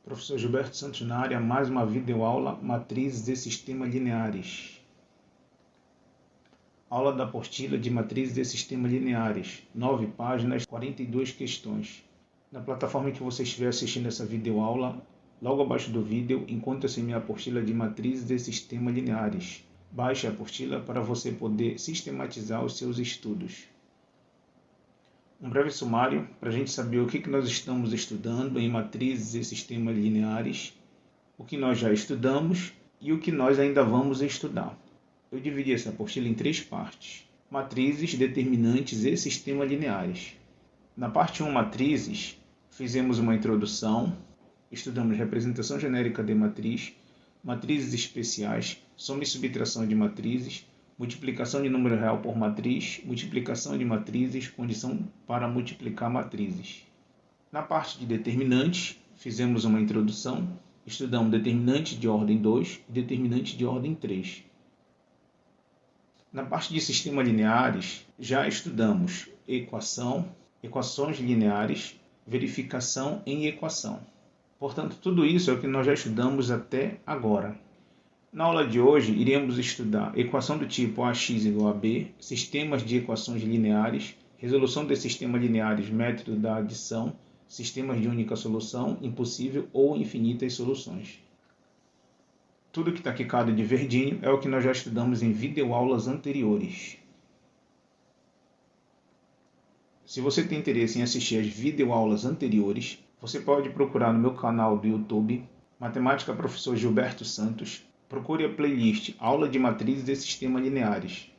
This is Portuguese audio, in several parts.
Professor Gilberto Santos na área, mais uma videoaula, matrizes e sistemas lineares. Aula da apostila de matrizes e sistemas lineares, 9 páginas, 42 questões. Na plataforma em que você estiver assistindo essa videoaula, logo abaixo do vídeo, encontra-se minha apostila de matrizes e sistemas lineares. Baixe a apostila para você poder sistematizar os seus estudos. Um breve sumário para a gente saber o que nós estamos estudando em matrizes e sistemas lineares, o que nós já estudamos e o que nós ainda vamos estudar. Eu dividi essa apostila em 3 partes: matrizes, determinantes e sistemas lineares. Na parte 1, matrizes, fizemos uma introdução, estudamos representação genérica de matriz, matrizes especiais, soma e subtração de matrizes, multiplicação de número real por matriz, multiplicação de matrizes, condição para multiplicar matrizes. Na parte de determinantes, fizemos uma introdução, estudamos determinante de ordem 2 e determinante de ordem 3. Na parte de sistemas lineares, já estudamos equação, equações lineares, verificação em equação. Portanto, tudo isso é o que nós já estudamos até agora. Na aula de hoje, iremos estudar equação do tipo ax igual a b, sistemas de equações lineares, resolução de sistemas lineares, método da adição, sistemas de única solução, impossível ou infinitas soluções. Tudo que está aqui de verdinho é o que nós já estudamos em videoaulas anteriores. Se você tem interesse em assistir as videoaulas anteriores, você pode procurar no meu canal do YouTube, Matemática Professor Gilberto Santos. Procure a playlist Aula de Matrizes e Sistemas Lineares.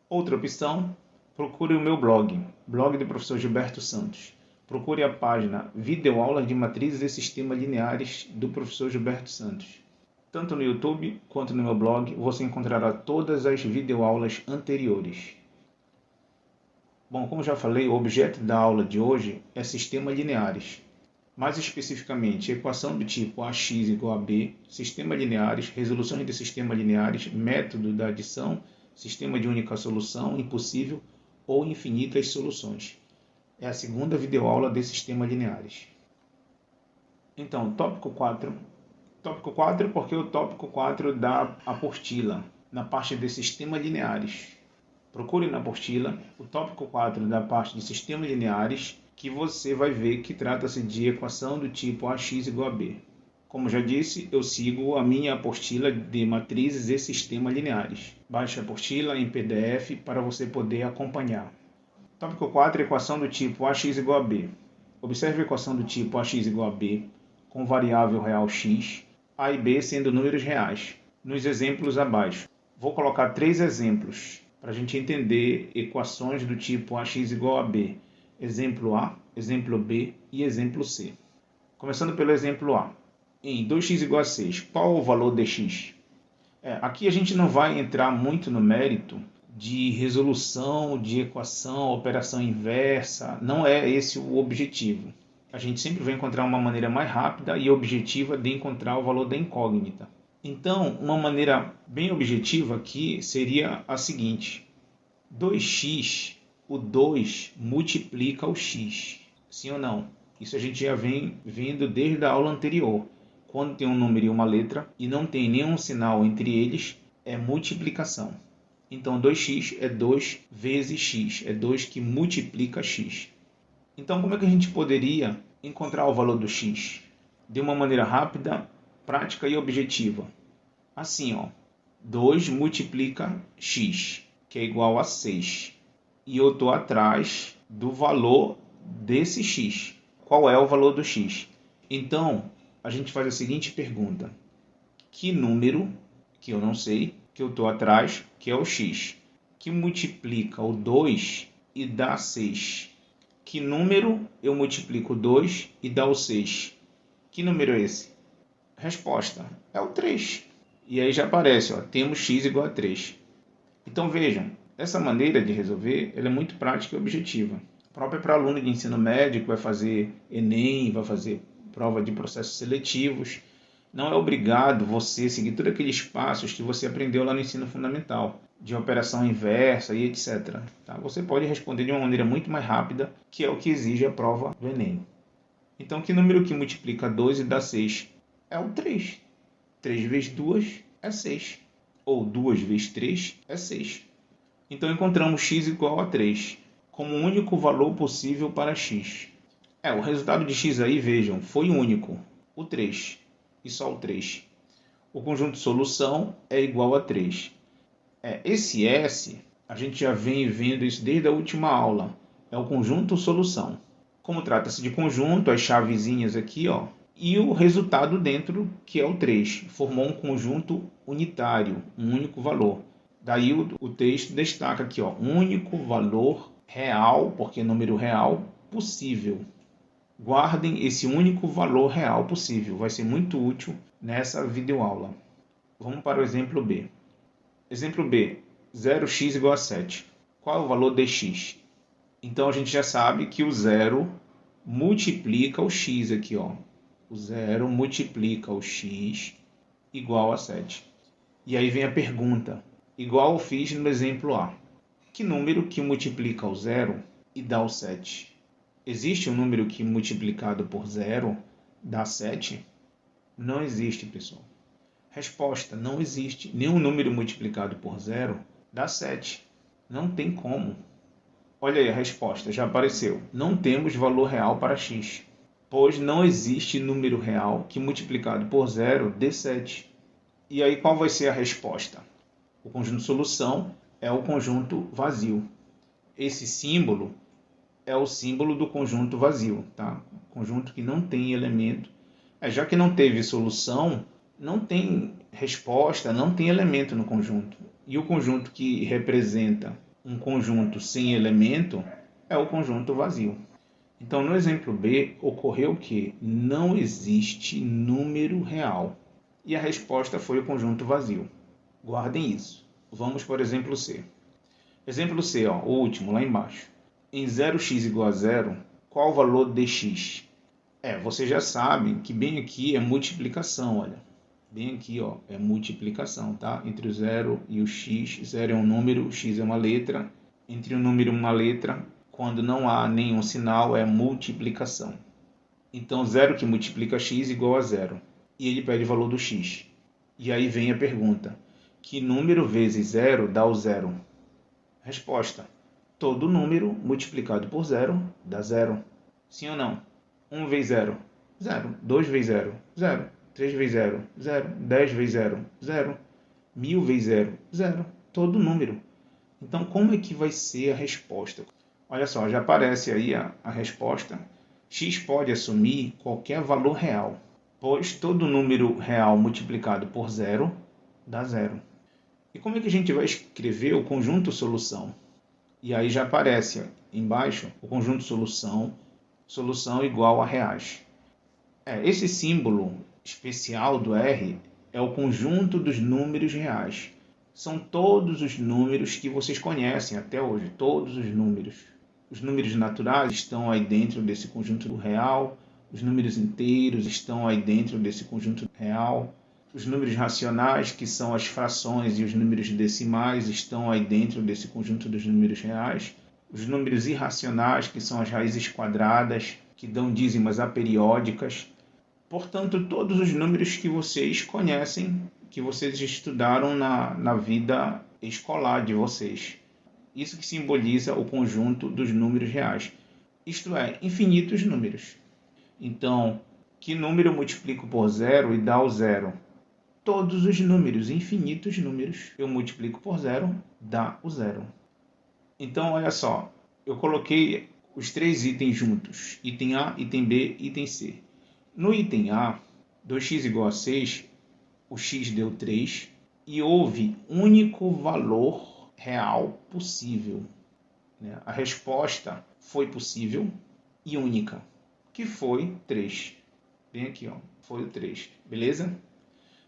Outra opção, procure o meu blog do Professor Gilberto Santos. Procure a página Videoaulas de Matrizes e Sistemas Lineares do Professor Gilberto Santos. Tanto no YouTube quanto no meu blog, você encontrará todas as videoaulas anteriores. Bom, como já falei, o objeto da aula de hoje é sistemas lineares. Mais especificamente, equação do tipo ax igual a b, sistemas lineares, resoluções de sistemas lineares, método da adição, sistema de única solução, impossível ou infinitas soluções. É a segunda videoaula de sistemas lineares. Então, tópico 4. Tópico 4 porque o tópico 4 da apostila, na parte de sistemas lineares. Procure na apostila o tópico 4 da parte de sistemas lineares, que você vai ver que trata-se de equação do tipo ax igual a b. Como já disse, eu sigo a minha apostila de matrizes e sistemas lineares. Baixe a apostila em PDF para você poder acompanhar. Tópico 4, equação do tipo ax igual a b. Observe a equação do tipo ax igual a b, com variável real x, a e b sendo números reais, nos exemplos abaixo. Vou colocar 3 exemplos para a gente entender equações do tipo ax igual a b. Exemplo A, exemplo B e exemplo C. Começando pelo exemplo A. Em 2x igual a 6, qual o valor de x? Aqui a gente não vai entrar muito no mérito de resolução de equação, operação inversa. Não é esse o objetivo. A gente sempre vai encontrar uma maneira mais rápida e objetiva de encontrar o valor da incógnita. Então, uma maneira bem objetiva aqui seria a seguinte: 2x, o 2 multiplica o x. Sim ou não? Isso a gente já vem vendo desde a aula anterior. Quando tem um número e uma letra e não tem nenhum sinal entre eles, é multiplicação. Então, 2x é 2 vezes x, é 2 que multiplica x. Então, como é que a gente poderia encontrar o valor do x? De uma maneira rápida, prática e objetiva. Assim, 2 multiplica x, que é igual a 6. E eu estou atrás do valor desse x. Qual é o valor do x? Então, a gente faz a seguinte pergunta: que número, que eu não sei, que eu estou atrás, que é o x, que multiplica o 2 e dá 6? Que número eu multiplico 2 e dá o 6? Que número é esse? Resposta: é o 3. E aí já aparece, temos x igual a 3. Então vejam, essa maneira de resolver ela é muito prática e objetiva. Própria para aluno de ensino médio que vai fazer Enem, vai fazer prova de processos seletivos. Não é obrigado você seguir todos aqueles passos que você aprendeu lá no ensino fundamental, de operação inversa e etc. Tá? Você pode responder de uma maneira muito mais rápida, que é o que exige a prova do Enem. Então, que número que multiplica 2 e dá 6? É o 3. 3 vezes 2 é 6. Ou 2 vezes 3 é 6. Então, encontramos x igual a 3 como o único valor possível para x. O resultado de x aí, vejam, foi único, o 3, e só o 3. O conjunto de solução é igual a 3. Esse S, a gente já vem vendo isso desde a última aula, é o conjunto solução. Como trata-se de conjunto, as chavezinhas aqui, ó, e o resultado dentro, que é o 3, formou um conjunto unitário, um único valor. Daí o texto destaca aqui, ó, único valor real, porque é número real, possível. Guardem esse único valor real possível, vai ser muito útil nessa videoaula. Vamos para o exemplo B. Exemplo B, 0x igual a 7. Qual é o valor de x? Então, a gente já sabe que o 0 multiplica o x aqui, ó. O 0 multiplica o x igual a 7. E aí vem a pergunta, igual eu fiz no exemplo A. Que número que multiplica o 0 e dá o 7? Existe um número que multiplicado por 0 dá 7? Não existe, pessoal. Resposta, não existe. Nenhum número multiplicado por 0 dá 7. Não tem como. Olha aí a resposta, já apareceu. Não temos valor real para x, pois não existe número real que multiplicado por 0 dê 7. E aí qual vai ser a resposta? O conjunto de solução é o conjunto vazio. Esse símbolo é o símbolo do conjunto vazio, tá? Conjunto que não tem elemento. Já que não teve solução, não tem resposta, não tem elemento no conjunto. E o conjunto que representa um conjunto sem elemento é o conjunto vazio. Então, no exemplo B, ocorreu que não existe número real. E a resposta foi o conjunto vazio. Guardem isso. Vamos para o exemplo C. Exemplo C, ó, o último, lá embaixo. Em 0x igual a 0, qual o valor de x? Vocês já sabem que bem aqui é multiplicação, olha. Bem aqui, ó, é multiplicação, tá? Entre o 0 e o x. 0 é um número, x é uma letra. Entre um número e uma letra, quando não há nenhum sinal, é multiplicação. Então, 0 que multiplica x igual a 0. E ele pede o valor do x. E aí vem a pergunta. Que número vezes 0 dá o 0? Resposta. Todo número multiplicado por 0 dá 0. Sim ou não? 1 vezes 0, 0. 2 vezes 0, 0. 3 vezes 0, 0. 10 vezes 0, 0. 1000 vezes 0, 0. Todo número. Então, como é que vai ser a resposta? Olha só, já aparece aí a resposta. X pode assumir qualquer valor real, pois todo número real multiplicado por 0 dá 0. E como é que a gente vai escrever o conjunto solução? E aí já aparece embaixo o conjunto solução igual a reais. Esse símbolo especial do R é o conjunto dos números reais. São todos os números que vocês conhecem até hoje, todos os números. Os números naturais estão aí dentro desse conjunto real, os números inteiros estão aí dentro desse conjunto real, os números racionais, que são as frações, e os números decimais estão aí dentro desse conjunto dos números reais. Os números irracionais, que são as raízes quadradas, que dão dízimas aperiódicas. Portanto, todos os números que vocês conhecem, que vocês estudaram na vida escolar de vocês. Isso que simboliza o conjunto dos números reais. Isto é, infinitos números. Então, que número eu multiplico por 0 e dá o 0? Todos os números, infinitos números, eu multiplico por 0, dá o 0. Então, olha só, eu coloquei os três itens juntos, item A, item B, item C. No item A, 2x igual a 6, o x deu 3, e houve único valor real possível. A resposta foi possível e única, que foi 3. Bem aqui, ó, foi o 3, beleza?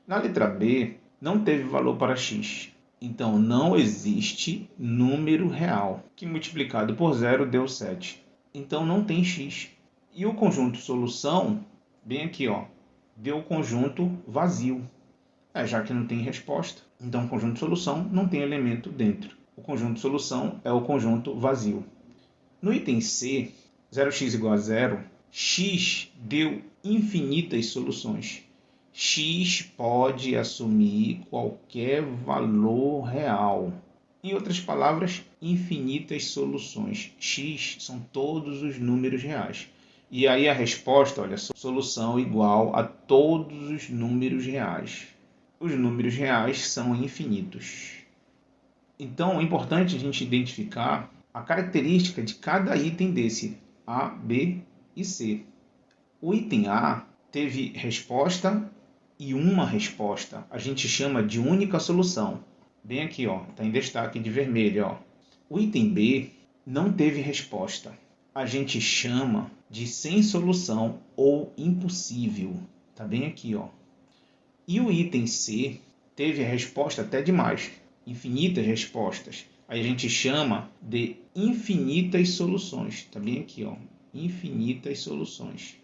Na letra B, não teve valor para x. Então, não existe número real, que multiplicado por 0 deu 7. Então, não tem x. E o conjunto solução, bem aqui, ó, deu o conjunto vazio. Já que não tem resposta, então o conjunto solução não tem elemento dentro. O conjunto solução é o conjunto vazio. No item C, 0x igual a 0, x deu infinitas soluções. X pode assumir qualquer valor real. Em outras palavras, infinitas soluções. X são todos os números reais. E aí a resposta, olha, solução igual a todos os números reais. Os números reais são infinitos. Então, é importante a gente identificar a característica de cada item desse, A, B e C. O item A teve resposta e uma resposta. A gente chama de única solução. Bem aqui, ó, está em destaque de vermelho. Ó. O item B não teve resposta. A gente chama de sem solução ou impossível. Está bem aqui, ó. E o item C teve a resposta até demais. Infinitas respostas. Aí a gente chama de infinitas soluções. Está bem aqui, ó. Infinitas soluções.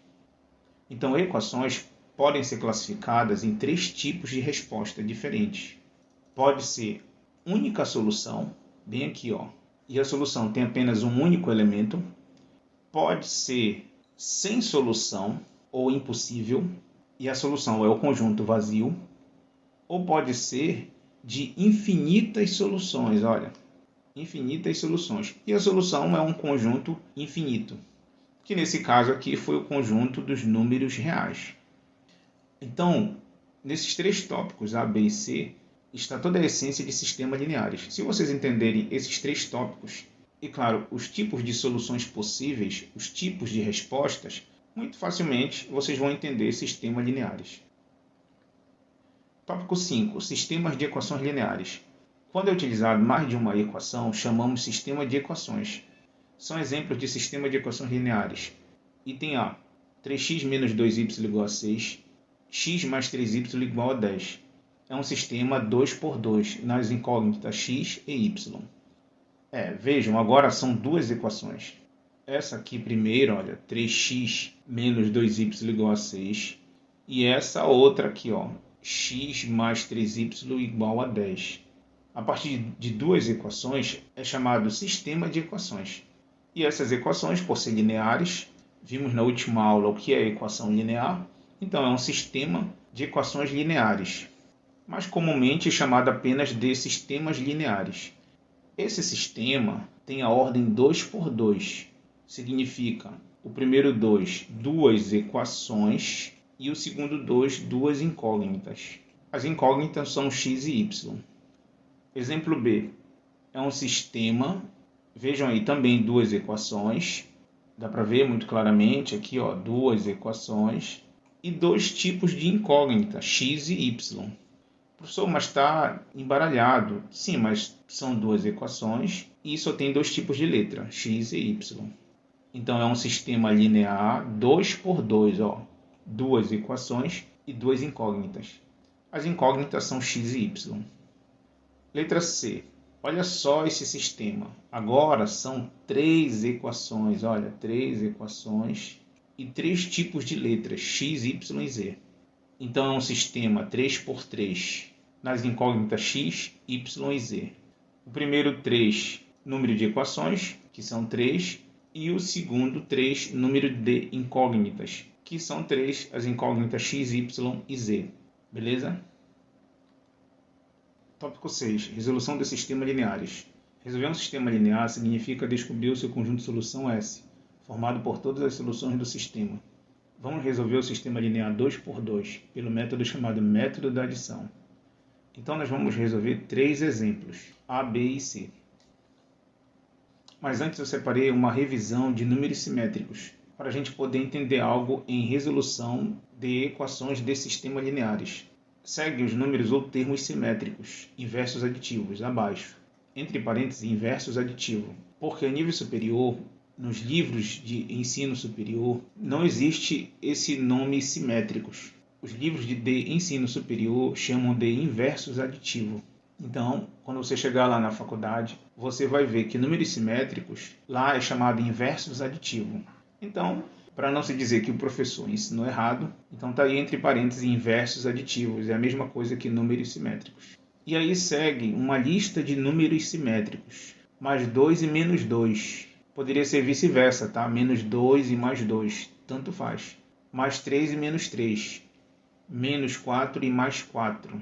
Então, equações podem ser classificadas em 3 tipos de resposta diferentes. Pode ser única solução, bem aqui, ó. E a solução tem apenas um único elemento. Pode ser sem solução ou impossível, e a solução é o conjunto vazio. Ou pode ser de infinitas soluções, olha, infinitas soluções. E a solução é um conjunto infinito, que nesse caso aqui foi o conjunto dos números reais. Então, nesses 3 tópicos, A, B e C, está toda a essência de sistemas lineares. Se vocês entenderem esses 3 tópicos, e claro, os tipos de soluções possíveis, os tipos de respostas, muito facilmente vocês vão entender sistemas lineares. Tópico 5. Sistemas de equações lineares. Quando é utilizado mais de uma equação, chamamos sistema de equações. São exemplos de sistema de equações lineares. Item A. 3x menos 2y igual a 6. X mais 3y igual a 10. É um sistema 2 por 2 nas incógnitas x e y. Vejam, agora são 2 equações. Essa aqui primeiro, olha, 3x menos 2y igual a 6. E essa outra aqui, ó, x mais 3y igual a 10. A partir de 2 equações é chamado sistema de equações. E essas equações, por ser lineares, vimos na última aula o que é equação linear, então é um sistema de equações lineares, mas comumente chamado apenas de sistemas lineares. Esse sistema tem a ordem 2 por 2, significa o primeiro 2, 2 equações, e o segundo 2, 2 incógnitas. As incógnitas são x e y. Exemplo B. É um sistema, vejam aí também 2 equações. Dá para ver muito claramente aqui, ó, 2 equações. E 2 tipos de incógnita, x e y. Professor, mas está embaralhado. Sim, mas são 2 equações e só tem 2 tipos de letra, x e y. Então é um sistema linear 2 por 2, ó. 2 equações e 2 incógnitas. As incógnitas são x e y. Letra C. Olha só esse sistema. Agora são 3 equações. Olha, 3 equações e 3 tipos de letras, x, y e z. Então é um sistema 3 por 3 nas incógnitas x, y e z. O primeiro 3, número de equações, que são 3, e o segundo 3, número de incógnitas, que são 3, as incógnitas x, y e z. Beleza? Tópico 6. Resolução de sistemas lineares. Resolver um sistema linear significa descobrir o seu conjunto de solução S, formado por todas as soluções do sistema. Vamos resolver o sistema linear 2 por 2 pelo método chamado método da adição. Então nós vamos resolver 3 exemplos, A, B e C. Mas antes eu separei uma revisão de números simétricos, para a gente poder entender algo em resolução de equações de sistemas lineares. Segue os números ou termos simétricos, inversos aditivos, abaixo. Entre parênteses, inversos aditivo. Porque a nível superior, nos livros de ensino superior, não existe esse nome simétricos. Os livros de ensino superior chamam de inversos aditivo. Então, quando você chegar lá na faculdade, você vai ver que números simétricos lá é chamado inversos aditivo. Então, para não se dizer que o professor ensinou errado, então está aí entre parênteses inversos aditivos, é a mesma coisa que números simétricos. E aí segue uma lista de números simétricos, mais 2 e menos 2. Poderia ser vice-versa, tá? Menos 2 e mais 2. tanto faz. Mais 3 e menos 3. Menos 4 e mais 4.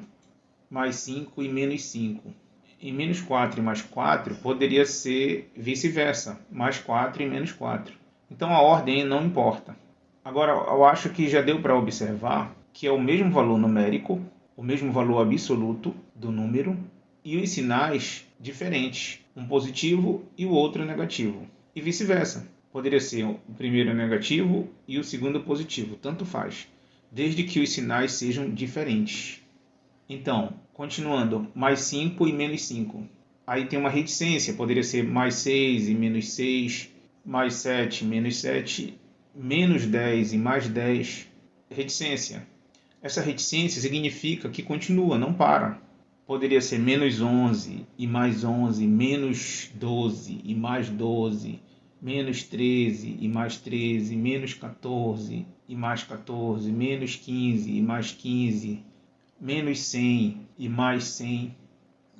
Mais 5 e menos 5. E menos 4 e mais 4 poderia ser vice-versa. Mais 4 e menos 4. Então a ordem não importa. Agora, eu acho que já deu para observar que é o mesmo valor numérico, o mesmo valor absoluto do número, e os sinais diferentes, um positivo e o outro negativo. E vice-versa. Poderia ser o primeiro negativo e o segundo positivo, tanto faz, desde que os sinais sejam diferentes. Então, continuando, mais 5 e menos 5. Aí tem uma reticência, poderia ser mais 6 e menos 6, mais 7 e menos 7, menos 10 e mais 10. Reticência. Essa reticência significa que continua, não para. Poderia ser menos 11 e mais 11, menos 12 e mais 12, menos 13 e mais 13, menos 14 e mais 14, menos 15 e mais 15, menos 100 e mais 100,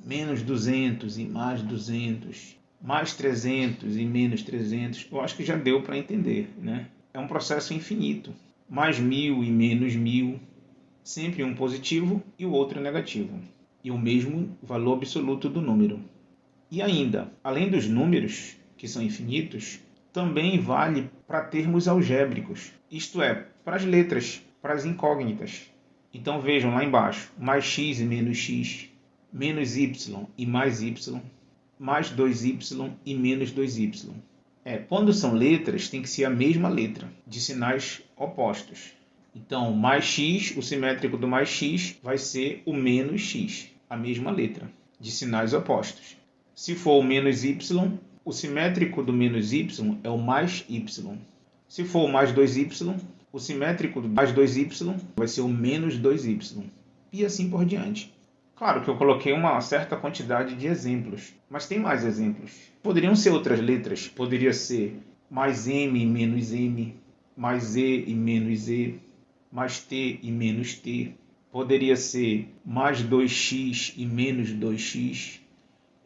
menos 200 e mais 200, mais 300 e menos 300. Eu acho que já deu para entender, né? É um processo infinito. Mais 1000 e menos 1000, sempre um positivo e o outro negativo. E o mesmo valor absoluto do número. E ainda, além dos números, que são infinitos, também vale para termos algébricos, isto é, para as letras, para as incógnitas. Então vejam lá embaixo, mais x e menos y e mais 2y e menos 2y. Quando são letras, tem que ser a mesma letra, de sinais opostos. Então, mais x, o simétrico do mais x, vai ser o menos x, a mesma letra, de sinais opostos. Se for o menos y, o simétrico do menos y é o mais y. Se for o mais 2y, o simétrico do mais 2y vai ser o menos 2y. E assim por diante. Claro que eu coloquei uma certa quantidade de exemplos, mas tem mais exemplos. Poderiam ser outras letras. Poderia ser mais m e menos m, mais e e menos e, mais t e menos t. Poderia ser mais 2x e menos 2x.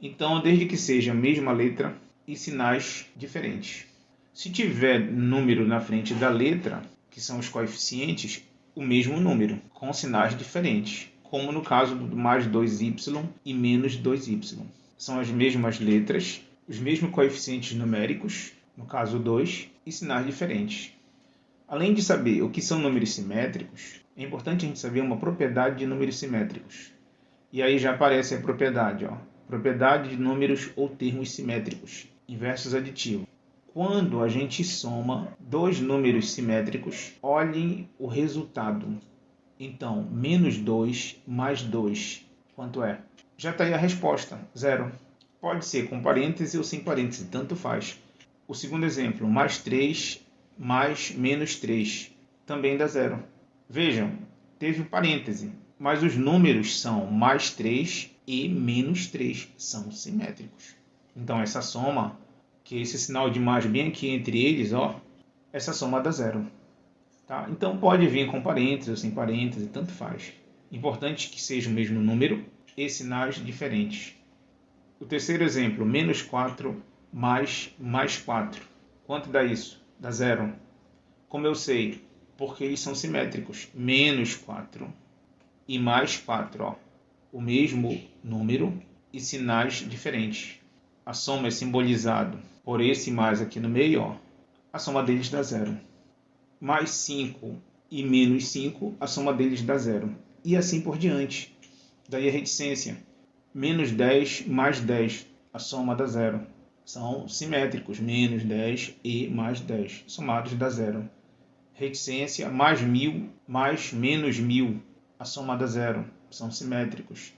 Então, desde que seja a mesma letra e sinais diferentes. Se tiver número na frente da letra, que são os coeficientes, o mesmo número, com sinais diferentes, como no caso do mais 2y e menos 2y. São as mesmas letras, os mesmos coeficientes numéricos, no caso 2, e sinais diferentes. Além de saber o que são números simétricos, é importante a gente saber uma propriedade de números simétricos. E aí já aparece a propriedade, propriedade de números ou termos simétricos, inversos aditivos. Quando a gente soma dois números simétricos, olhem o resultado. Então, menos 2 mais 2, quanto é? Já está aí a resposta, 0. Pode ser com parêntese ou sem parêntese, tanto faz. O segundo exemplo, mais 3 mais menos 3, também dá 0. Vejam, teve um parêntese, mas os números são mais 3 e menos 3, são simétricos. Então, essa soma, que é esse sinal de mais bem aqui entre eles, essa soma dá 0. Tá? Então, pode vir com parênteses ou sem parênteses, tanto faz. Importante que seja o mesmo número e sinais diferentes. O terceiro exemplo, menos 4 mais 4. Quanto dá isso? Dá 0. Como eu sei? Porque eles são simétricos. Menos 4 e mais 4. O mesmo número e sinais diferentes. A soma é simbolizada por esse mais aqui no meio. A soma deles dá 0. Mais 5 e menos 5, a soma deles dá 0. E assim por diante. Daí a reticência. Menos 10 mais 10, a soma dá 0. São simétricos. Menos 10 e mais 10, somados dá 0. Reticência, mais 1000 mais menos 1000, a soma dá 0. São simétricos.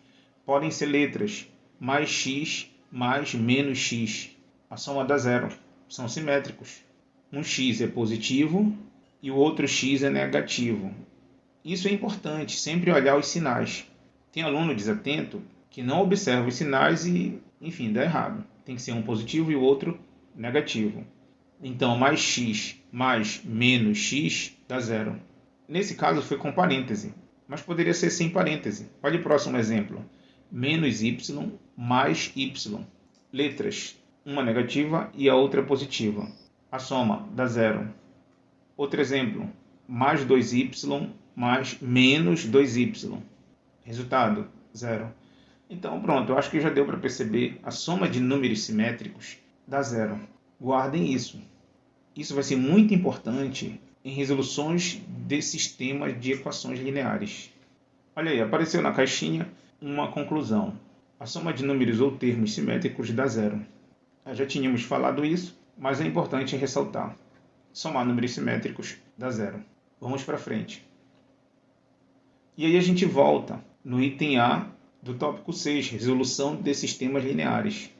Podem ser letras. Mais x mais menos x, a soma dá 0. São simétricos. Um x é positivo e o outro x é negativo. Isso é importante, sempre olhar os sinais. Tem aluno desatento que não observa os sinais e, enfim, dá errado. Tem que ser um positivo e o outro negativo. Então, mais x mais menos x dá 0. Nesse caso foi com parêntese, mas poderia ser sem parêntese. Olha o próximo exemplo. Menos y mais y. Letras, uma negativa e a outra positiva. A soma dá 0. Outro exemplo, mais 2y mais menos 2y. Resultado, 0. Então, pronto, eu acho que já deu para perceber. A soma de números simétricos dá 0. Guardem isso. Isso vai ser muito importante em resoluções de sistemas de equações lineares. Olha aí, apareceu na caixinha uma conclusão. A soma de números ou termos simétricos dá 0. Já tínhamos falado isso, mas é importante ressaltar. Somar números simétricos dá 0. Vamos para frente. E aí a gente volta no item A do tópico 6, resolução de sistemas lineares.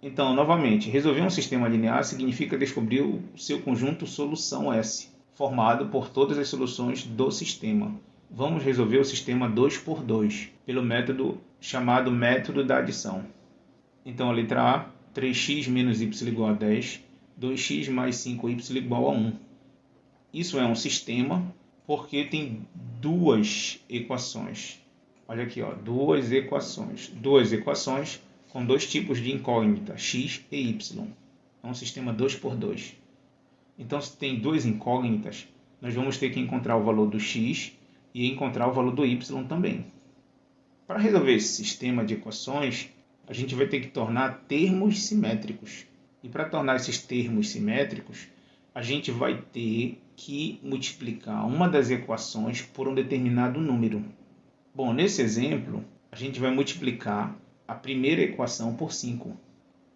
Então, novamente, resolver um sistema linear significa descobrir o seu conjunto solução S, formado por todas as soluções do sistema. Vamos resolver o sistema 2 por 2, pelo método chamado método da adição. Então, a letra A, 3x menos y igual a 10, 2x mais 5y igual a 1. Isso é um sistema porque tem duas equações. Olha aqui, ó, duas equações com dois tipos de incógnita, x e y. É um sistema 2 por 2. Então, se tem duas incógnitas, nós vamos ter que encontrar o valor do x e encontrar o valor do y também. Para resolver esse sistema de equações, a gente vai ter que tornar termos simétricos. E para tornar esses termos simétricos, a gente vai ter que multiplicar uma das equações por um determinado número. Bom, nesse exemplo, a gente vai multiplicar a primeira equação por 5.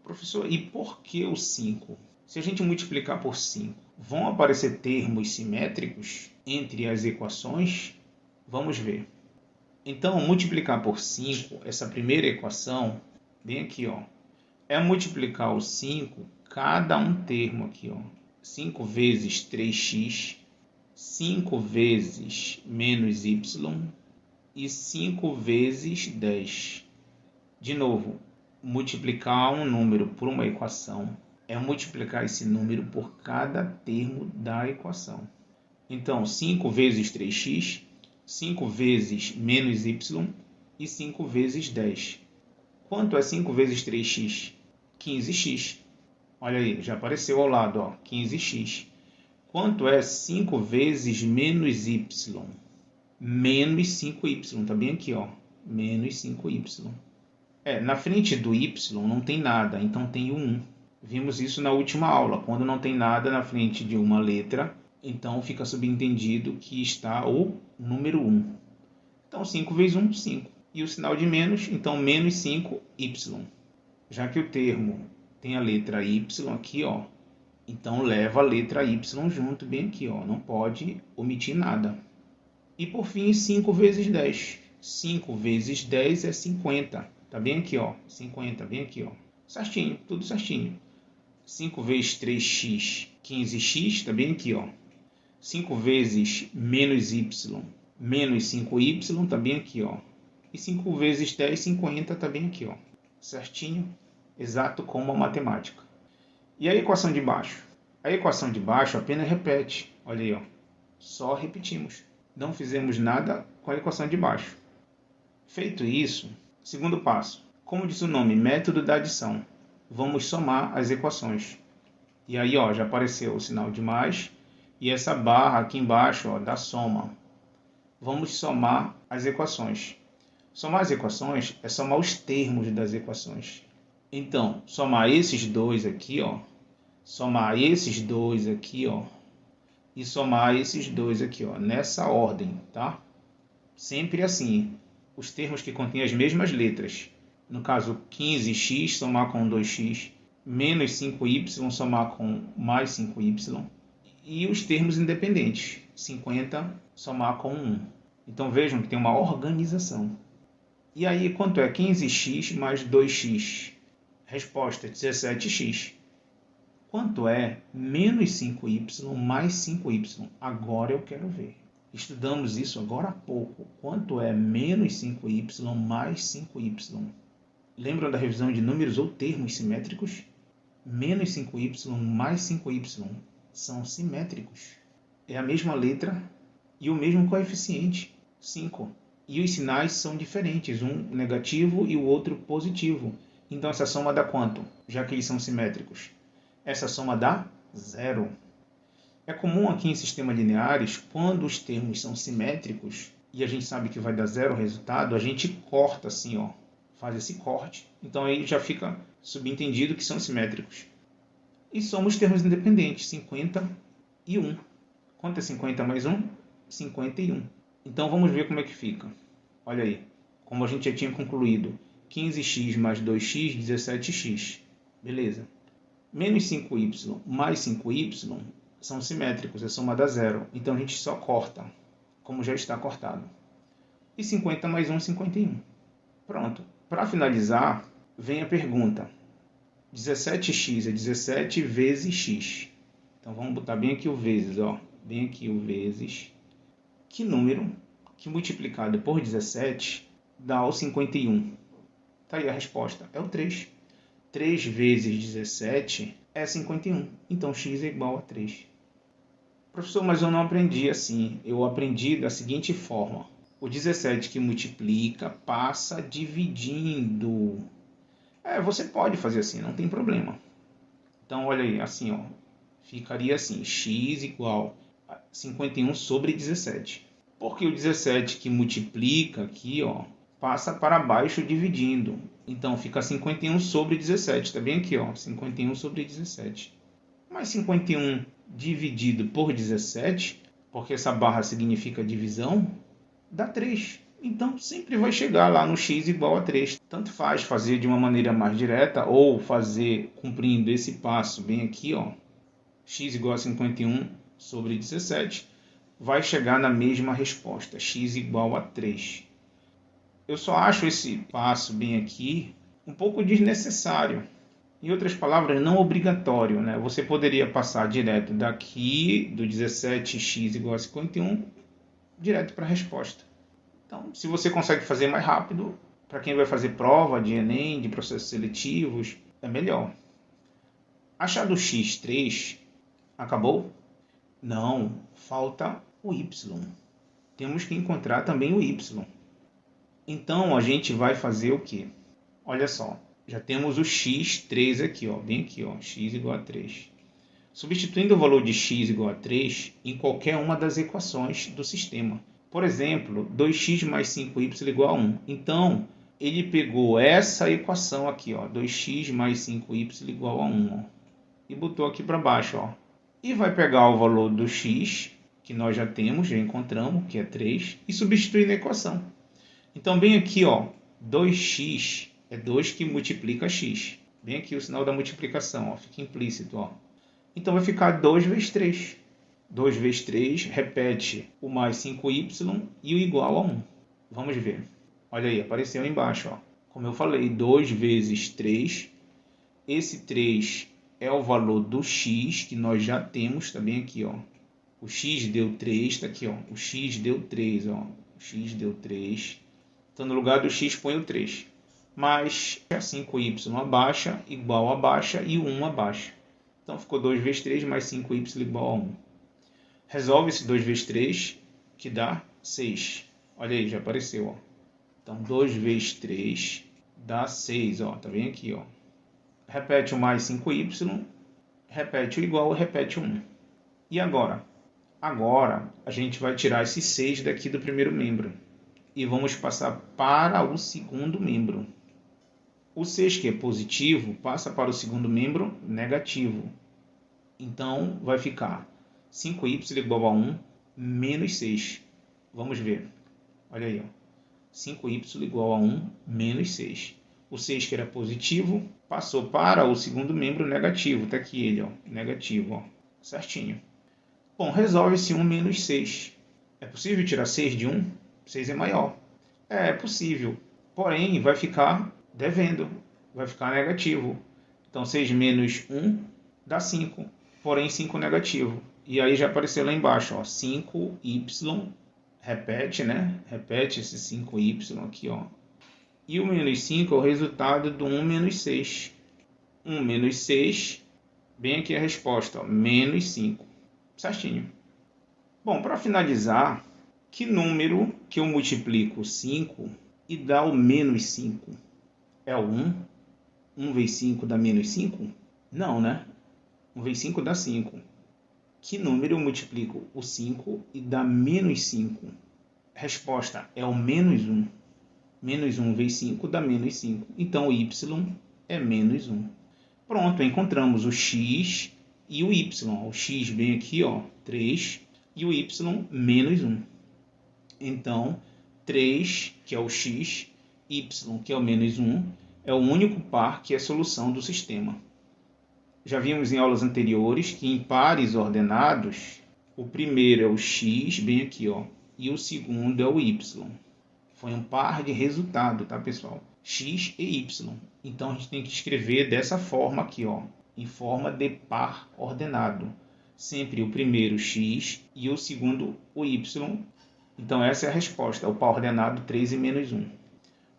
Professor, e por que o 5? Se a gente multiplicar por 5, vão aparecer termos simétricos entre as equações? Vamos ver. Então, multiplicar por 5, essa primeira equação, bem aqui, ó, é multiplicar o 5, cada um termo aqui, ó. 5 vezes 3x, 5 vezes menos y e 5 vezes 10. De novo, multiplicar um número por uma equação é multiplicar esse número por cada termo da equação. Então, 5 vezes 3x, 5 vezes menos y e 5 vezes 10. Quanto é 5 vezes 3x? 15x. Olha aí, já apareceu ao lado, ó, 15x. Quanto é 5 vezes menos y? Menos 5y, tá bem aqui, ó, menos 5y. Na frente do y não tem nada, então tem o 1. Vimos isso na última aula. Quando não tem nada na frente de uma letra, então fica subentendido que está o número 1. Então 5 vezes 1, 5. E o sinal de menos, então menos 5y. Já que o termo tem a letra y aqui, ó, então leva a letra y junto, bem aqui, ó, não pode omitir nada. E por fim, 5 vezes 10. 5 vezes 10 é 50. Tá bem aqui, ó, 50, bem aqui, ó. Certinho, tudo certinho. 5 vezes 3x, 15x, tá bem aqui, ó. 5 vezes menos y, menos 5y, tá bem aqui, ó. E 5 vezes 10, 50, tá bem aqui, ó. Certinho, exato como a matemática. E a equação de baixo? A equação de baixo apenas repete. Olha aí, ó. Só repetimos. Não fizemos nada com a equação de baixo. Feito isso, segundo passo. Como diz o nome, método da adição. Vamos somar as equações. E aí, ó, já apareceu o sinal de mais e essa barra aqui embaixo, ó, da soma. Vamos somar as equações. Somar as equações é somar os termos das equações. Então, somar esses dois aqui, ó, somar esses dois aqui, ó, e somar esses dois aqui, ó, nessa ordem, tá? Sempre assim, os termos que contêm as mesmas letras. No caso, 15x somar com 2x, menos 5y somar com mais 5y, e os termos independentes, 50 somar com 1. Então vejam que tem uma organização. E aí, quanto é 15x mais 2x? Resposta, 17x. Quanto é menos 5y mais 5y? Agora eu quero ver. Estudamos isso agora há pouco. Quanto é menos 5y mais 5y? Lembram da revisão de números ou termos simétricos? Menos 5y mais 5y são simétricos. É a mesma letra e o mesmo coeficiente, 5. E os sinais são diferentes, um negativo e o outro positivo. Então essa soma dá quanto? Já que eles são simétricos. Essa soma dá 0. É comum aqui em sistemas lineares, quando os termos são simétricos, e a gente sabe que vai dar zero o resultado, a gente corta assim, ó, faz esse corte. Então aí já fica subentendido que são simétricos. E somos termos independentes, 50 e 1. Quanto é 50 mais 1? 51. Então vamos ver como é que fica. Olha aí, como a gente já tinha concluído, 15x mais 2x, 17x. Beleza. Menos 5y mais 5y são simétricos, a soma dá zero. Então a gente só corta, como já está cortado. E 50 mais 1, 51. Pronto. Para finalizar, vem a pergunta. 17x é 17 vezes x. Então vamos botar bem aqui o vezes, ó. Bem aqui o vezes. Que número que multiplicado por 17 dá o 51? Tá aí a resposta. É o 3. 3 vezes 17 é 51. Então x é igual a 3. Professor, mas eu não aprendi assim. Eu aprendi da seguinte forma. O 17 que multiplica passa dividindo. Você pode fazer assim, não tem problema. Então, olha aí, assim, ó. Ficaria assim, x igual a 51 sobre 17. Porque o 17 que multiplica aqui, ó, passa para baixo dividindo. Então, fica 51 sobre 17. Está bem aqui, ó, 51 sobre 17. Mas 51 dividido por 17, porque essa barra significa divisão, dá 3. Então, sempre vai chegar lá no x igual a 3. Tanto faz fazer de uma maneira mais direta ou fazer cumprindo esse passo bem aqui, ó, x igual a 51 sobre 17, vai chegar na mesma resposta, x igual a 3. Eu só acho esse passo bem aqui um pouco desnecessário. Em outras palavras, não obrigatório, né? Você poderia passar direto daqui, do 17x igual a 51, direto para a resposta. Então, se você consegue fazer mais rápido, para quem vai fazer prova de Enem, de processos seletivos, é melhor. Achado o x3, acabou? Não, falta o y. Temos que encontrar também o y. Então, a gente vai fazer o quê? Olha só, já temos o x3 aqui, ó, bem aqui, ó, x igual a 3. Substituindo o valor de x igual a 3 em qualquer uma das equações do sistema. Por exemplo, 2x mais 5y igual a 1. Então, ele pegou essa equação aqui, ó, 2x mais 5y igual a 1, ó, e botou aqui para baixo, ó. E vai pegar o valor do x, que nós já temos, já encontramos, que é 3, e substituir na equação. Então, bem aqui, ó, 2x é 2 que multiplica x. Bem aqui o sinal da multiplicação, ó, fica implícito, ó. Então, vai ficar 2 vezes 3. 2 vezes 3 repete o mais 5y e o igual a 1. Vamos ver. Olha aí, apareceu embaixo, ó. Como eu falei, 2 vezes 3. Esse 3 é o valor do x que nós já temos, tá bem aqui, ó. O x deu 3, tá aqui, ó. O x deu 3, ó. O x deu 3. Então, no lugar do x, põe o 3. Mais a 5y abaixa, igual a baixa e 1 abaixa. Então, ficou 2 vezes 3 mais 5y igual a 1. Resolve esse 2 vezes 3, que dá 6. Olha aí, já apareceu, ó. Então, 2 vezes 3 dá 6, ó. Tá bem aqui, ó. Repete o mais 5y, repete o igual, repete o 1. E agora? Agora, a gente vai tirar esse 6 daqui do primeiro membro. E vamos passar para o segundo membro. O 6, que é positivo, passa para o segundo membro negativo. Então, vai ficar 5y igual a 1 menos 6. Vamos ver. Olha aí, ó. 5y igual a 1 menos 6. O 6, que era positivo, passou para o segundo membro negativo. Está aqui ele, ó, negativo, ó, certinho. Bom, resolve-se 1 menos 6. É possível tirar 6 de 1? 6 é maior. É possível, porém vai ficar devendo, vai ficar negativo. Então 6 menos 1 dá 5, porém 5 negativo. E aí já apareceu lá embaixo, ó, 5y, repete, né? Repete esse 5y aqui, ó. E o menos 5 é o resultado do 1 menos 6. 1 menos 6, bem aqui a resposta, ó, menos 5. Certinho. Bom, para finalizar, que número que eu multiplico 5 e dá o menos 5? É o 1? 1 vezes 5 dá menos 5? Não, né? 1 vezes 5 dá 5. Que número eu multiplico o 5 e dá menos 5? Resposta é o menos 1. Menos 1 vezes 5 dá menos 5. Então, o y é menos 1. Pronto, encontramos o x e o y. O x bem aqui, 3, e o y menos 1. Então, 3, que é o x, y, que é o menos 1, é o único par que é solução do sistema. Já vimos em aulas anteriores que em pares ordenados, o primeiro é o x, bem aqui, e o segundo é o y. Foi um par de resultado, tá, pessoal? X e y. Então, a gente tem que escrever dessa forma aqui, em forma de par ordenado. Sempre o primeiro x e o segundo o y. Então, essa é a resposta, o par ordenado 3 e menos 1.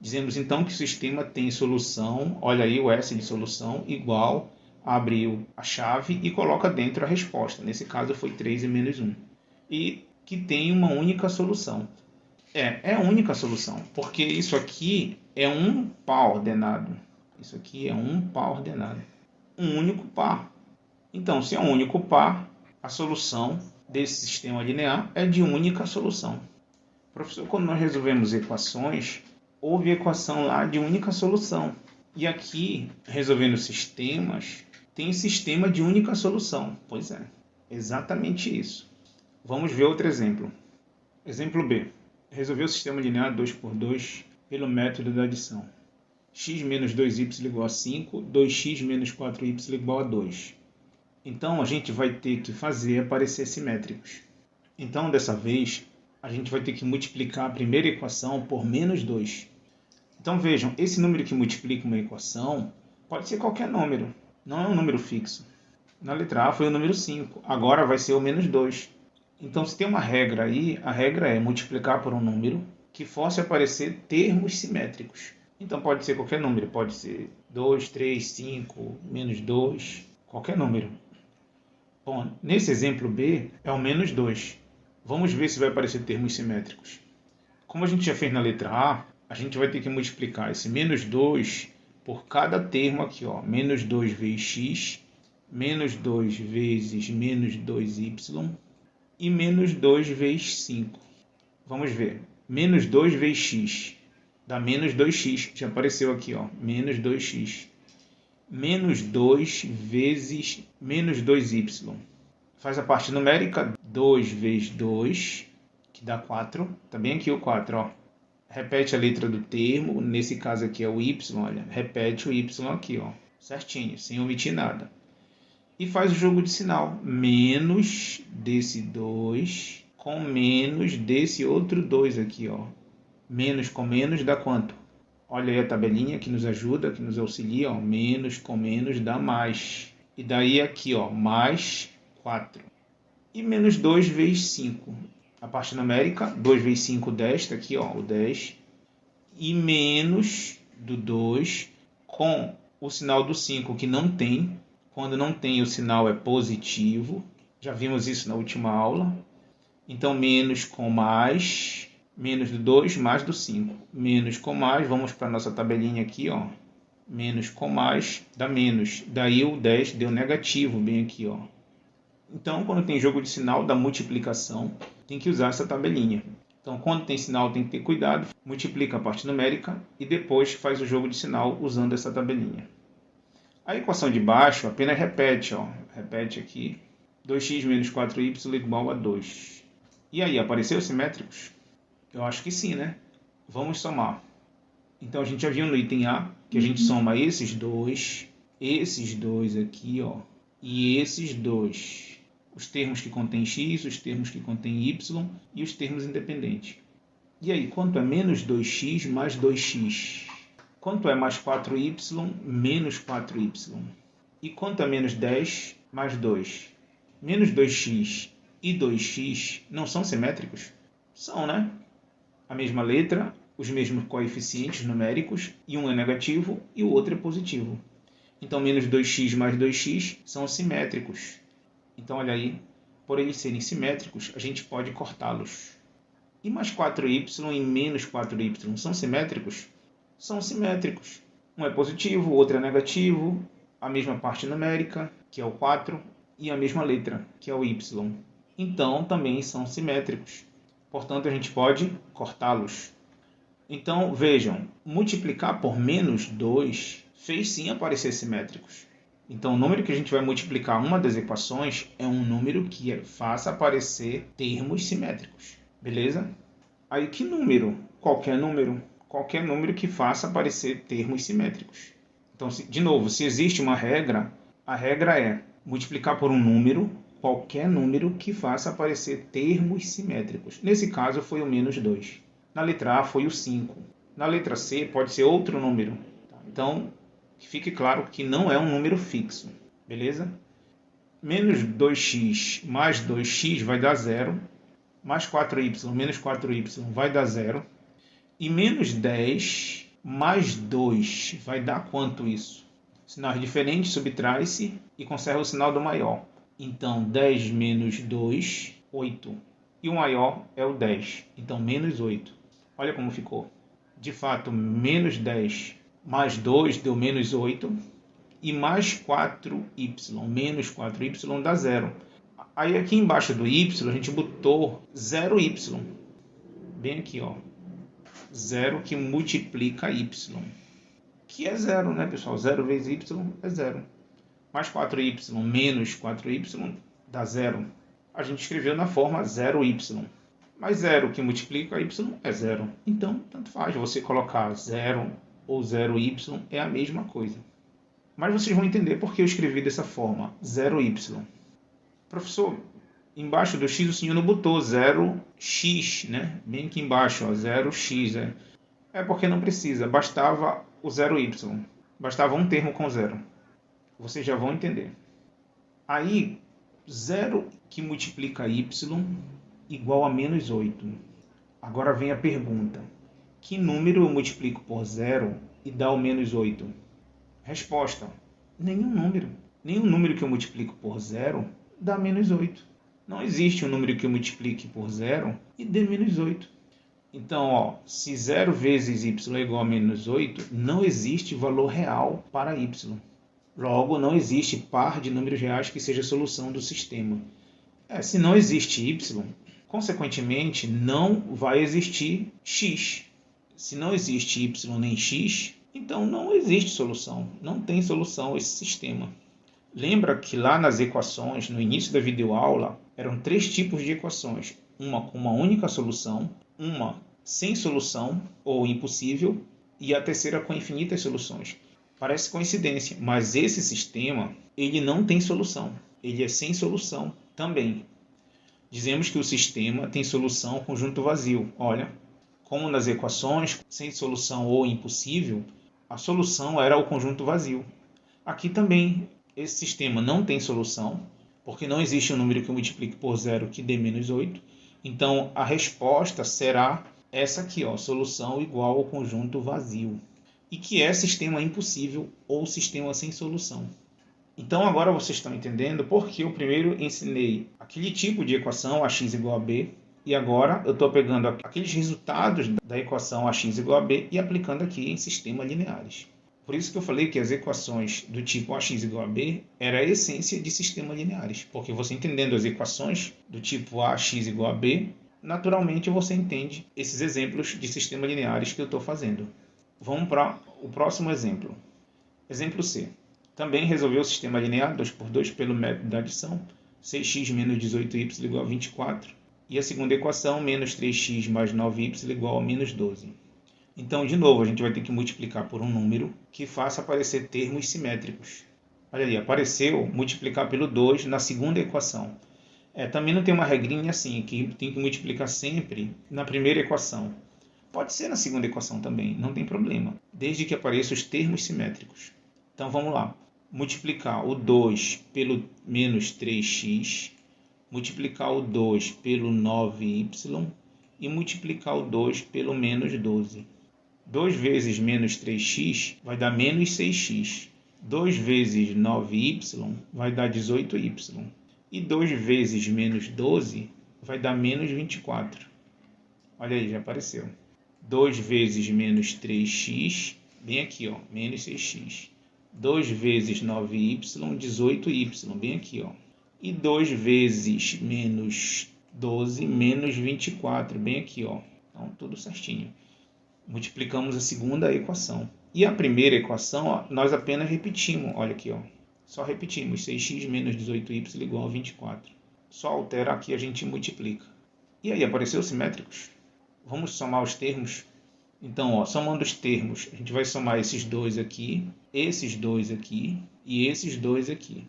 Dizemos, então, que o sistema tem solução, olha aí o S de solução, igual, abre a chave e coloca dentro a resposta. Nesse caso, foi 3 e menos 1. E que tem uma única solução. É a única solução, porque isso aqui é um par ordenado. Isso aqui é um par ordenado. Um único par. Então, se é um único par, a solução desse sistema linear é de única solução. Professor, quando nós resolvemos equações, houve equação lá de única solução. E aqui, resolvendo sistemas, tem sistema de única solução. Pois é, exatamente isso. Vamos ver outro exemplo. Exemplo B. Resolver o sistema linear 2 por 2 pelo método da adição. X menos 2y igual a 5, 2x menos 4y igual a 2. Então, a gente vai ter que fazer aparecer simétricos. Então, dessa vez, a gente vai ter que multiplicar a primeira equação por menos 2. Então, vejam, esse número que multiplica uma equação pode ser qualquer número, não é um número fixo. Na letra A foi o número 5, agora vai ser o menos 2. Então, se tem uma regra aí, a regra é multiplicar por um número que force aparecer termos simétricos. Então, pode ser qualquer número, pode ser 2, 3, 5, menos 2, qualquer número. Bom, nesse exemplo B é o menos 2. Vamos ver se vai aparecer termos simétricos. Como a gente já fez na letra A, a gente vai ter que multiplicar esse menos 2 por cada termo aqui, menos 2 vezes x, menos 2 vezes menos 2y, e menos 2 vezes 5. Vamos ver. Menos 2 vezes x dá menos 2x. Já apareceu aqui, menos 2x. Menos 2 vezes menos 2y. Faz a parte numérica. 2 vezes 2, que dá 4. Está bem aqui o 4. Repete a letra do termo. Nesse caso aqui é o y. Olha, repete o y aqui, certinho, sem omitir nada. E faz o jogo de sinal. Menos desse 2 com menos desse outro 2 aqui. Menos com menos dá quanto? Olha aí a tabelinha que nos ajuda, que nos auxilia. Menos com menos dá mais. E daí aqui, mais 4. E menos 2 vezes 5. A parte numérica, 2 vezes 5, 10. Está aqui, o 10. E menos do 2 com o sinal do 5 que não tem. Quando não tem, o sinal é positivo. Já vimos isso na última aula. Então, menos com mais, menos do 2, mais do 5. Menos com mais, vamos para a nossa tabelinha aqui. Menos com mais dá menos. Daí o 10 deu negativo, bem aqui. Então, quando tem jogo de sinal da multiplicação, tem que usar essa tabelinha. Então, quando tem sinal, tem que ter cuidado. Multiplica a parte numérica e depois faz o jogo de sinal usando essa tabelinha. A equação de baixo apenas repete, repete aqui, 2x menos 4y igual a 2. E aí, apareceu simétricos? Eu acho que sim, né? Vamos somar. Então, a gente já viu no item A que a gente soma esses dois aqui, e esses dois. Os termos que contêm x, os termos que contêm y e os termos independentes. E aí, quanto é menos 2x mais 2x? Quanto é mais 4y menos 4y? E quanto é menos 10 mais 2? Menos 2x e 2x não são simétricos? São, né? A mesma letra, os mesmos coeficientes numéricos, e um é negativo e o outro é positivo. Então, menos 2x mais 2x são simétricos. Então, olha aí, por eles serem simétricos, a gente pode cortá-los. E mais 4y e menos 4y são simétricos? São simétricos. Um é positivo, o outro é negativo, a mesma parte numérica, que é o 4. e a mesma letra, que é o Y. Então, também são simétricos. Portanto, a gente pode cortá-los. Então, vejam, multiplicar por menos 2 fez sim aparecer simétricos. Então, o número que a gente vai multiplicar uma das equações é um número que faça aparecer termos simétricos. Beleza? Aí, que número? Qualquer número. Qualquer número que faça aparecer termos simétricos. Então, de novo, se existe uma regra, a regra é multiplicar por um número, qualquer número que faça aparecer termos simétricos. Nesse caso, foi o menos 2. Na letra A foi o 5. Na letra C pode ser outro número. Então, que fique claro que não é um número fixo. Beleza? Menos 2x mais 2x vai dar 0. Mais 4y menos 4y vai dar 0. E menos 10 mais 2 vai dar quanto isso? Sinais diferentes, subtrai-se e conserva o sinal do maior. Então, 10 menos 2, 8. E o maior é o 10. Então, menos 8. Olha como ficou. De fato, menos 10 mais 2 deu menos 8. E mais 4y menos 4y dá 0. Aí aqui embaixo do y a gente botou 0y. Bem aqui, ó. 0 que multiplica y. Que é 0, né, pessoal? 0 vezes y é 0. Mais 4y menos 4y dá 0. A gente escreveu na forma 0y. Mas 0 que multiplica y é 0. Então, tanto faz. Você colocar 0 ou 0y é a mesma coisa. Mas vocês vão entender por que eu escrevi dessa forma, 0y. Professor, embaixo do x o senhor não botou 0x, né? Bem aqui embaixo, ó, 0x. É porque não precisa, bastava o 0y. Bastava um termo com 0. Vocês já vão entender. Aí, 0 que multiplica y igual a menos 8. Agora vem a pergunta. Que número eu multiplico por 0 e dá o menos 8? Resposta. Nenhum número. Nenhum número que eu multiplico por 0 dá menos 8. Não existe um número que eu multiplique por 0 e dê menos 8. Então, ó, se 0 vezes y é igual a menos 8, não existe valor real para y. Logo, não existe par de números reais que seja a solução do sistema. Se não existe y, consequentemente, não vai existir x. Se não existe y nem x, então não existe solução. Não tem solução esse sistema. Lembra que lá nas equações, no início da videoaula, eram 3 tipos de equações. Uma com uma única solução, uma sem solução ou impossível, e a terceira com infinitas soluções. Parece coincidência, mas esse sistema ele não tem solução. Ele é sem solução também. Dizemos que o sistema tem solução conjunto vazio. Olha, como nas equações, sem solução ou impossível, a solução era o conjunto vazio. Aqui também, esse sistema não tem solução, porque não existe um número que eu multiplique por 0 que dê menos 8. Então, a resposta será essa aqui, ó, solução igual ao conjunto vazio. E que é sistema impossível ou sistema sem solução. Então, agora vocês estão entendendo por que eu primeiro ensinei aquele tipo de equação, ax igual a b, e agora eu estou pegando aqueles resultados da equação ax igual a b e aplicando aqui em sistemas lineares. Por isso que eu falei que as equações do tipo ax igual a b era a essência de sistemas lineares. Porque você entendendo as equações do tipo ax igual a b, naturalmente você entende esses exemplos de sistemas lineares que eu estou fazendo. Vamos para o próximo exemplo. Exemplo C. Também resolveu o sistema linear 2 por 2 pelo método da adição. 6x menos 18y igual a 24. E a segunda equação, menos 3x mais 9y igual a menos 12. Então, de novo, a gente vai ter que multiplicar por um número que faça aparecer termos simétricos. Olha ali, apareceu multiplicar pelo 2 na segunda equação. Também não tem uma regrinha assim, que tem que multiplicar sempre na primeira equação. Pode ser na segunda equação também, não tem problema, desde que apareçam os termos simétricos. Então, vamos lá. Multiplicar o 2 pelo menos 3x, multiplicar o 2 pelo 9y e multiplicar o 2 pelo menos 12. 2 vezes menos 3x vai dar menos 6x. 2 vezes 9y vai dar 18y. E 2 vezes menos 12 vai dar menos 24. Olha aí, já apareceu. 2 vezes menos 3x, bem aqui, ó, menos 6x. 2 vezes 9y, 18y, bem aqui, ó. E 2 vezes menos 12 menos 24, bem aqui, ó. Então, tudo certinho. Multiplicamos a segunda equação. E a primeira equação, ó, nós apenas repetimos. Olha aqui, ó. Só repetimos. 6x menos 18y igual a 24. Só altera aqui, a gente multiplica. E aí, apareceu simétricos? Vamos somar os termos. Então, ó, somando os termos, a gente vai somar esses dois aqui e esses dois aqui.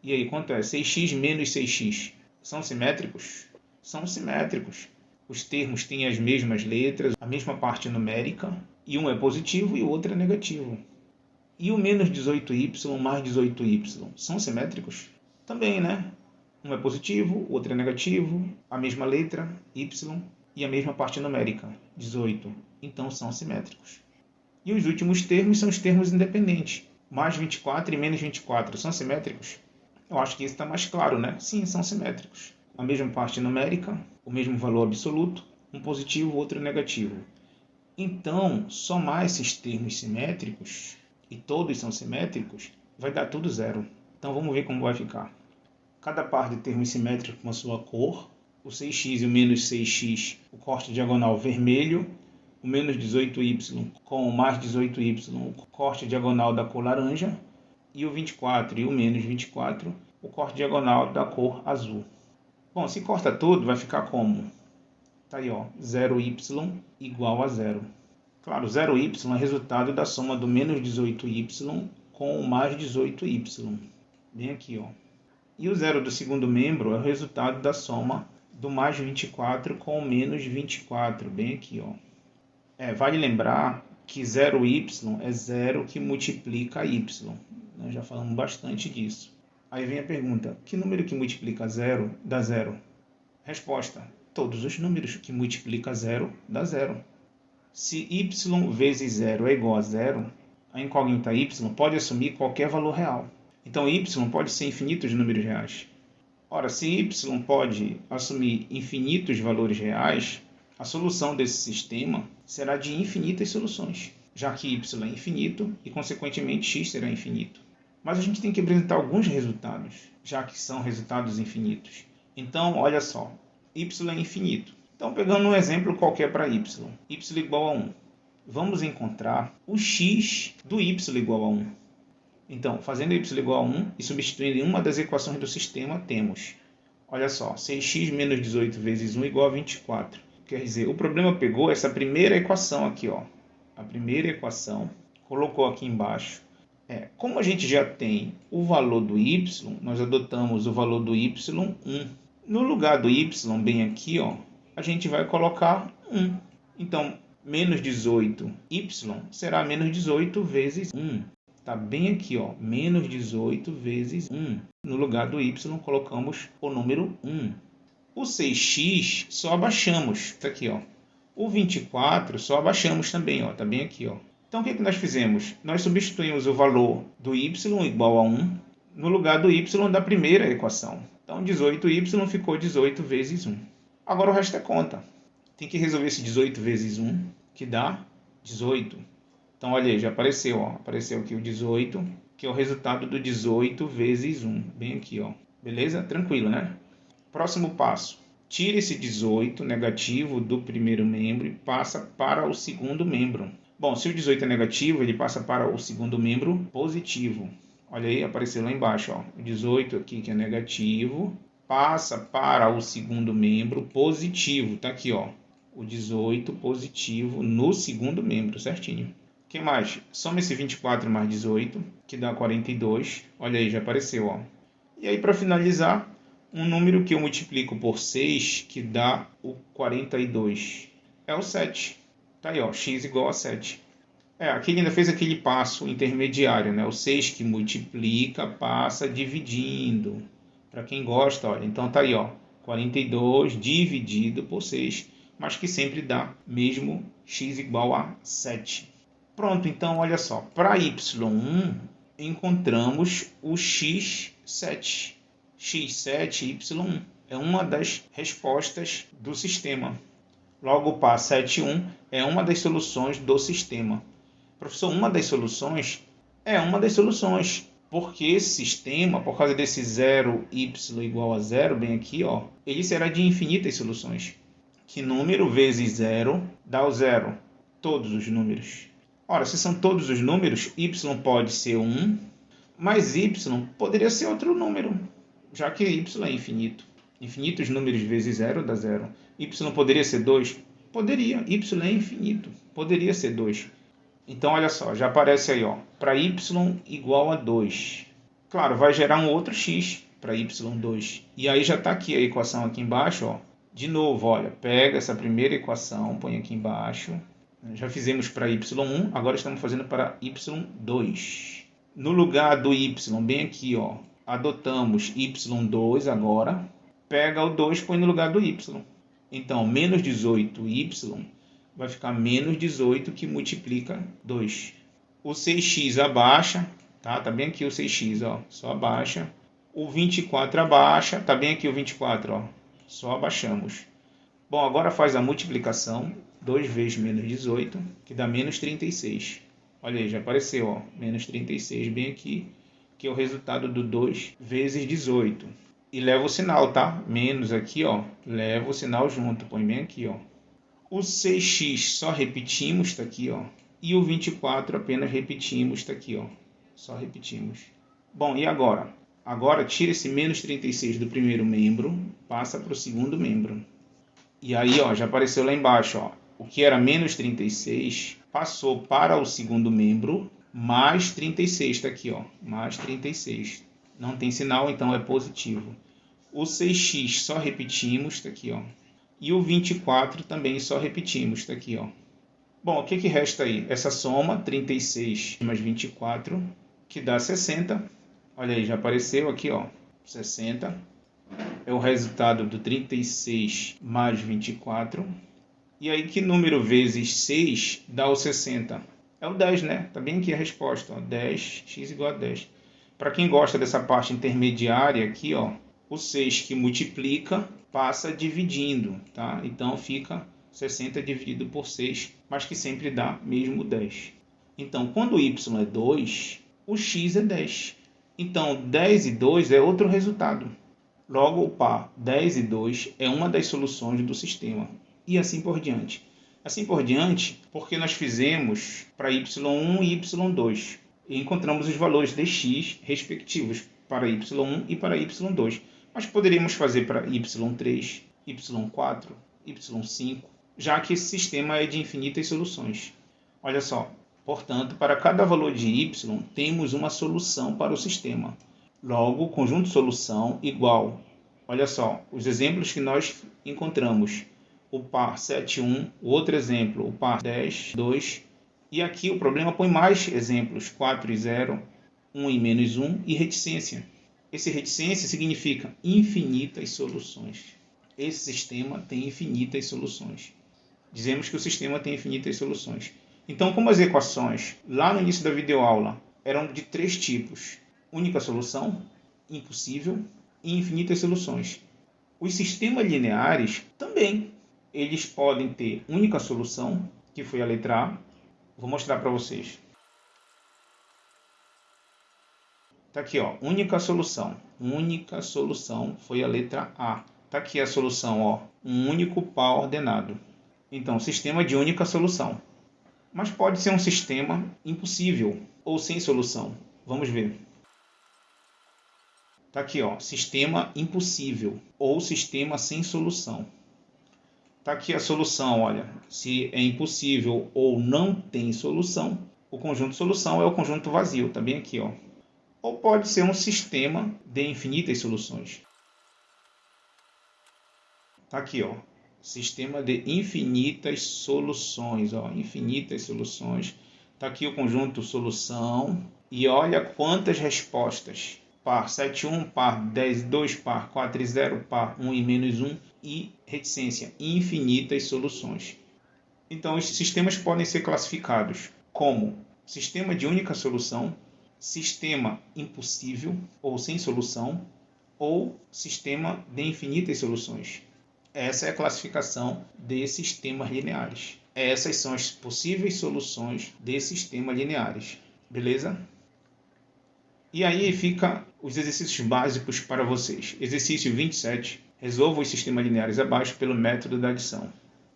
E aí, quanto é? 6x menos 6x. São simétricos? São simétricos. Os termos têm as mesmas letras, a mesma parte numérica, e um é positivo e o outro é negativo. E o menos 18y mais 18y, são simétricos? Também, né? Um é positivo, o outro é negativo, a mesma letra, y, e a mesma parte numérica, 18. Então, são simétricos. E os últimos termos são os termos independentes. Mais 24 e menos 24, são simétricos? Eu acho que isso está mais claro, né? Sim, são simétricos. A mesma parte numérica, o mesmo valor absoluto, um positivo, outro negativo. Então, somar esses termos simétricos, e todos são simétricos, vai dar tudo zero. Então, vamos ver como vai ficar. Cada par de termos simétricos com a sua cor, o 6x e o menos 6x, o corte diagonal vermelho, o menos 18y com o mais 18y, o corte diagonal da cor laranja, e o 24 e o menos 24, o corte diagonal da cor azul. Bom, se corta tudo, vai ficar como? Tá aí, ó, 0y igual a 0. Claro, 0y é resultado da soma do menos 18y com o mais 18y. Bem aqui, ó. E o 0 do segundo membro é o resultado da soma do mais 24 com o menos 24. Bem aqui, ó. Vale lembrar que 0y é 0 que multiplica y. Nós já falamos bastante disso. Aí vem a pergunta, que número que multiplica 0 dá 0? Resposta, todos os números que multiplicam 0 dá 0. Se y vezes 0 é igual a 0, a incógnita y pode assumir qualquer valor real. Então, y pode ser infinitos números reais. Ora, se y pode assumir infinitos valores reais, a solução desse sistema será de infinitas soluções, já que y é infinito e, consequentemente, x será infinito. Mas a gente tem que apresentar alguns resultados, já que são resultados infinitos. Então, olha só, y é infinito. Então, pegando um exemplo qualquer para y igual a 1. Vamos encontrar o x do y igual a 1. Então, fazendo y igual a 1 e substituindo em uma das equações do sistema, temos, olha só, 6x menos 18 vezes 1 igual a 24. Quer dizer, o problema pegou essa primeira equação aqui, ó. A primeira equação, colocou aqui embaixo. Como a gente já tem o valor do y, nós adotamos o valor do y 1. No lugar do y, bem aqui, ó, a gente vai colocar 1. Então, menos 18y será menos 18 vezes 1. Está bem aqui, ó, menos 18 vezes 1. No lugar do y, colocamos o número 1. O 6x só abaixamos. Está aqui, ó. O 24 só abaixamos também, ó. Está bem aqui, ó. Então, o que nós fizemos? Nós substituímos o valor do y igual a 1 no lugar do y da primeira equação. Então, 18y ficou 18 vezes 1. Agora, o resto é conta. Tem que resolver esse 18 vezes 1, que dá 18. Então, olha aí, já apareceu, ó. Apareceu aqui o 18, que é o resultado do 18 vezes 1. Bem aqui, ó. Beleza? Tranquilo, né? Próximo passo. Tire esse 18 negativo do primeiro membro e passa para o segundo membro. Bom, se o 18 é negativo, ele passa para o segundo membro positivo. Olha aí, apareceu lá embaixo, ó. O 18 aqui, que é negativo, passa para o segundo membro positivo. Tá aqui, ó. O 18 positivo no segundo membro, certinho. O que mais? Soma esse 24 mais 18, que dá 42. Olha aí, já apareceu, ó. E aí, para finalizar, um número que eu multiplico por 6, que dá o 42. É o 7. Tá aí, ó, x igual a 7. Aqui ele ainda fez aquele passo intermediário, né? O 6 que multiplica passa dividindo. Para quem gosta, olha, então tá aí, ó, 42 dividido por 6, mas que sempre dá mesmo x igual a 7. Pronto, então olha só, para y1 encontramos o x7. x7, y1 é uma das respostas do sistema. Logo, o par 7,1 é uma das soluções do sistema. Professor, uma das soluções? É uma das soluções. Porque esse sistema, por causa desse 0, y igual a 0, bem aqui, ó, ele será de infinitas soluções. Que número vezes 0 dá o 0? Todos os números. Ora, se são todos os números, y pode ser 1, mas y poderia ser outro número, já que y é infinito. Infinitos números vezes 0 dá 0. Y poderia ser 2? Poderia. Y é infinito. Poderia ser 2. Então, olha só, já aparece aí, ó, para y igual a 2. Claro, vai gerar um outro x para y2. E aí já está aqui a equação aqui embaixo, ó. De novo, olha, pega essa primeira equação, põe aqui embaixo. Já fizemos para y1, agora estamos fazendo para y2. No lugar do y, bem aqui, ó, adotamos y2 agora. Pega o 2 e põe no lugar do y. Então, menos 18y vai ficar menos 18 que multiplica 2. O 6x abaixa, tá? Tá bem aqui o 6x, ó, só abaixa. O 24 abaixa, tá bem aqui o 24, ó, só abaixamos. Bom, agora faz a multiplicação, 2 vezes menos 18, que dá menos 36. Olha aí, já apareceu, ó, menos 36 bem aqui, que é o resultado do 2 vezes 18. E leva o sinal, tá? Menos aqui, ó, leva o sinal junto, põe bem aqui, ó. O 6x só repetimos, está aqui, ó. E o 24 apenas repetimos, está aqui, ó. Só repetimos. Bom, e agora? Agora tira esse menos 36 do primeiro membro, passa para o segundo membro. E aí, ó, já apareceu lá embaixo, ó. O que era menos 36 passou para o segundo membro, mais 36, está aqui, ó. Mais 36. Não tem sinal, então é positivo. O 6x só repetimos, está aqui, ó. E o 24 também só repetimos, está aqui, ó. Bom, o que resta aí? Essa soma, 36 mais 24, que dá 60. Olha aí, já apareceu aqui, ó, 60. É o resultado do 36 mais 24. E aí, que número vezes 6 dá o 60? É o 10, né? Tá bem aqui a resposta, ó, 10, x igual a 10. Para quem gosta dessa parte intermediária aqui, ó, o 6 que multiplica passa dividindo, tá? Então fica 60 dividido por 6, mas que sempre dá mesmo 10. Então, quando o y é 2, o x é 10. Então, 10 e 2 é outro resultado. Logo, o par 10 e 2 é uma das soluções do sistema. E assim por diante. Assim por diante, porque nós fizemos para y1 e y2. E encontramos os valores de x respectivos para y1 e para y2. Mas poderíamos fazer para y3, y4, y5, já que esse sistema é de infinitas soluções. Olha só, portanto, para cada valor de y, temos uma solução para o sistema. Logo, conjunto solução igual. Olha só, os exemplos que nós encontramos. O par 7, 1, o outro exemplo, o par 10, 2. E aqui o problema põe mais exemplos, 4 e 0, 1 e menos 1 e reticência. Esse reticência significa infinitas soluções. Esse sistema tem infinitas soluções. Dizemos que o sistema tem infinitas soluções. Então, como as equações lá no início da videoaula eram de 3 tipos, única solução, impossível e infinitas soluções. Os sistemas lineares também, eles podem ter única solução, que foi a letra A. Vou mostrar para vocês. Está aqui, ó, única solução. Única solução foi a letra A. Está aqui a solução, ó, um único par ordenado. Então, sistema de única solução. Mas pode ser um sistema impossível ou sem solução. Vamos ver. Está aqui, ó, sistema impossível ou sistema sem solução. Está aqui a solução, olha. Se é impossível ou não tem solução, o conjunto solução é o conjunto vazio. Está bem aqui, ó. Ou pode ser um sistema de infinitas soluções. Está aqui, ó, sistema de infinitas soluções, ó, infinitas soluções. Está aqui o conjunto solução e olha quantas respostas. Par 7, 1, par 10, 2, par 4 e 0, par 1 e menos 1 e reticência, infinitas soluções. Então, esses sistemas podem ser classificados como sistema de única solução, sistema impossível ou sem solução, ou sistema de infinitas soluções. Essa é a classificação de sistemas lineares. Essas são as possíveis soluções de sistemas lineares. Beleza? E aí fica os exercícios básicos para vocês. Exercício 27. Resolva os sistemas lineares abaixo pelo método da adição.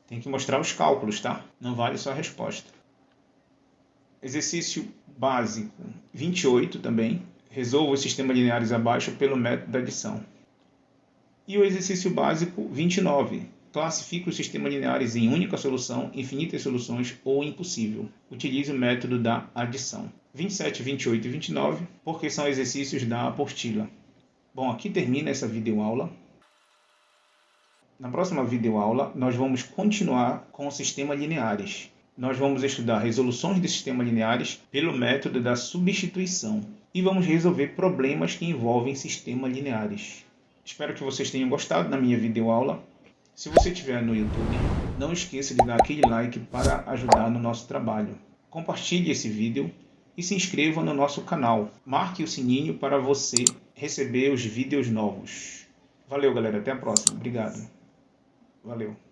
Tem que mostrar os cálculos, tá? Não vale só a resposta. Exercício básico 28 também. Resolva os sistemas lineares abaixo pelo método da adição. E o exercício básico 29. Classifique os sistemas lineares em única solução, infinitas soluções ou impossível. Utilize o método da adição. 27, 28 e 29, porque são exercícios da apostila. Bom, aqui termina essa videoaula. Na próxima videoaula, nós vamos continuar com o sistema lineares. Nós vamos estudar resoluções de sistemas lineares pelo método da substituição. E vamos resolver problemas que envolvem sistemas lineares. Espero que vocês tenham gostado da minha videoaula. Se você estiver no YouTube, não esqueça de dar aquele like para ajudar no nosso trabalho. Compartilhe esse vídeo e se inscreva no nosso canal. Marque o sininho para você receber os vídeos novos. Valeu, galera. Até a próxima. Obrigado. Valeu.